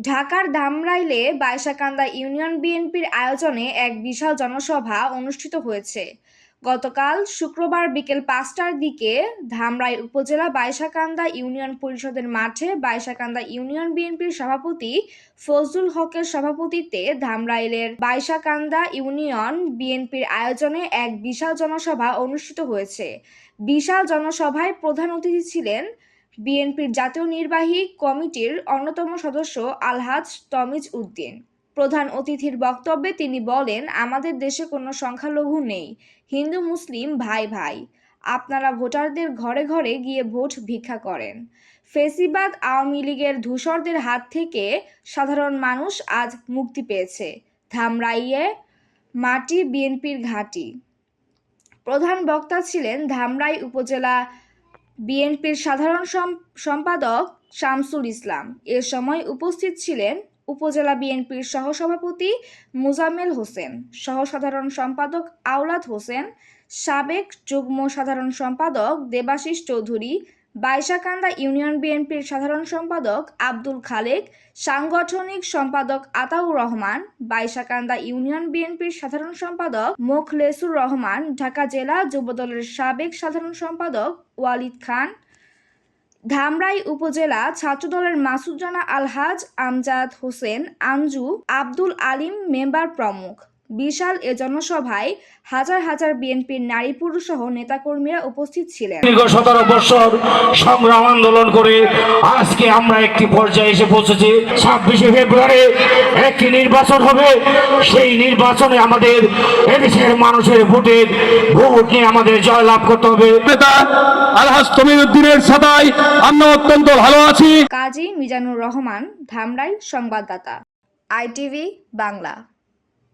ঢাকার ধামরাইলে বাইশাকান্দা ইউনিয়ন বিএনপির আয়োজনে এক বিশাল জনসভা অনুষ্ঠিত হয়েছে। গতকাল শুক্রবার বিকেল ৫টার দিকে ধামরাই উপজেলা বাইশাকান্দা ইউনিয়ন পরিষদের মাঠে বাইশাকান্দা ইউনিয়ন বিএনপির সভাপতি ফজলুল হকের সভাপতিত্বে ধামরাইলের বাইশাকান্দা ইউনিয়ন বিএনপির আয়োজনে এক বিশাল জনসভা অনুষ্ঠিত হয়েছে। বিশাল জনসভায় প্রধান অতিথি ছিলেন বিএনপির জাতীয় নির্বাহী কমিটির অন্যতম সদস্য আলহাজ তমিজ উদ্দিন। প্রধান অতিথির বক্তব্যে তিনি বলেন, আমাদের দেশে কোনো সংখ্যালঘু নেই, হিন্দু মুসলিম ভাই ভাই। আপনারা ভোটারদের ঘরে ঘরে গিয়ে ভোট ভিক্ষা করেন। ফেসিবাদ আওয়ামী লীগের ধূসরদের হাত থেকে সাধারণ মানুষ আজ মুক্তি পেয়েছে। ধামরাইয়ে মাটি বিএনপির ঘাঁটি। প্রধান বক্তা ছিলেন ধামরাই উপজেলা বিএনপির সাধারণ সম্পাদক শামসুল ইসলাম। এ সময় উপস্থিত ছিলেন উপজেলা বিএনপির সহসভাপতি মোজাম্মেল হোসেন, সহ সাধারণ সম্পাদক আওলাদ হোসেন, সাবেক যুগ্ম সাধারণ সম্পাদক দেবাশিস চৌধুরী, বাইশাকান্দা ইউনিয়ন বিএনপির সাধারণ সম্পাদক আব্দুল খালেক, সাংগঠনিক সম্পাদক আতাউর রহমান, বাইশাকান্দা ইউনিয়ন বিএনপির সাধারণ সম্পাদক মোখলেসুর রহমান, ঢাকা জেলা যুবদলের সাবেক সাধারণ সম্পাদক ওয়ালিদ খান, ধামরাই উপজেলা ছাত্রদলের মাসুদ রানা আলহাজ আমজাদ হোসেন আঞ্জু, আব্দুল আলিম মেম্বার প্রমুখ। বিশাল এ জনসভায় হাজার হাজার বিএনপির নারী পুরুষ সহ নেতাকর্মীরা উপস্থিত ছিলেন। দীর্ঘ 17 বছর সংগ্রাম আন্দোলন করে আজকে আমরা একটি পর্যায়ে এসে পৌঁছেছি। 26শে ফেব্রুয়ারি একটি নির্বাচন হবে। সেই নির্বাচনে আমাদের এদেশের মানুষের ভোট নিয়ে আমাদের জয়লাভ করতে হবে। নেতা আলহাজ তমিজ উদ্দিনের সাদায় আমরা অত্যন্ত ভালো আছি। কাজী মিজানুর রহমান, ধামরাই সংবাদদাতা, ITV বাংলা।